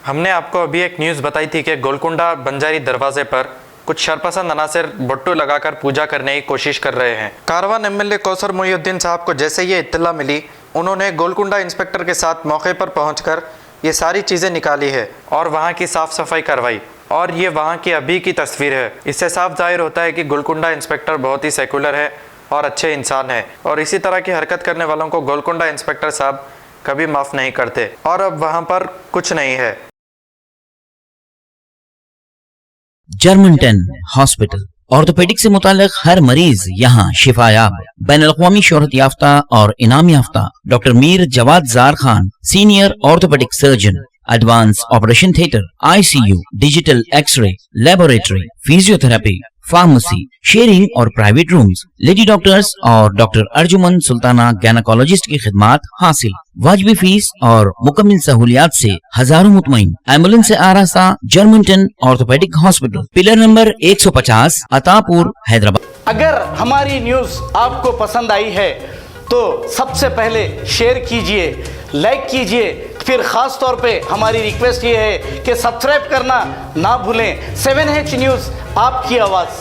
हमने आपको अभी एक न्यूज़ बताई थी कि गोलकुंडा बंजारी दरवाजे पर कुछ शरपसंद अनासिर बट्टू लगाकर पूजा करने की कोशिश कर रहे हैं। कारवान एमएलए कौसर मोहिउद्दीन साहब को जैसे ये इत्तला मिली, उन्होंने गोलकुंडा इंस्पेक्टर के साथ मौके पर पहुंचकर ये सारी चीज़ें निकाली है और वहाँ की साफ़ सफाई करवाई। और ये वहाँ की अभी की तस्वीर है। इससे साफ जाहिर होता है कि गोलकुंडा इंस्पेक्टर बहुत ही सेकुलर है और अच्छे इंसान है, और इसी तरह की हरकत करने वालों को गोलकुंडा इंस्पेक्टर साहब कभी माफ़ नहीं करते। और अब वहाँ पर कुछ नहीं है। जर्मनटन हॉस्पिटल ऑर्थोपेडिक से मुताल्लिक हर मरीज यहाँ शिफायाब। बैनुल-अक़वामी शोहरत याफ्ता और इनाम याफ्ता doctor Mir Jawad Zar Khan, senior orthopaedic surgeon, advance operation theatre, ICU, digital x-ray, laboratory, physiotherapy, pharmacy, sharing और प्राइवेट रूम्स, लेडी डॉक्टर्स और डॉक्टर अर्जुमन सुल्ताना गायनेकोलॉजिस्ट की खिदमात हासिल। वाजबी फीस और मुकम्मल सहूलियात से हजारों मुतमईन। एम्बुलेंस से आरास्ता Germanton orthopaedic hospital, pillar number 150, Attapur, Hyderabad. अगर हमारी न्यूज आपको पसंद आई है तो सबसे पहले शेयर कीजिए, लाइक कीजिए, फिर खास तौर पे हमारी रिक्वेस्ट ये है कि सब्सक्राइब करना ना भूलें। 7H न्यूज़, आपकी आवाज़।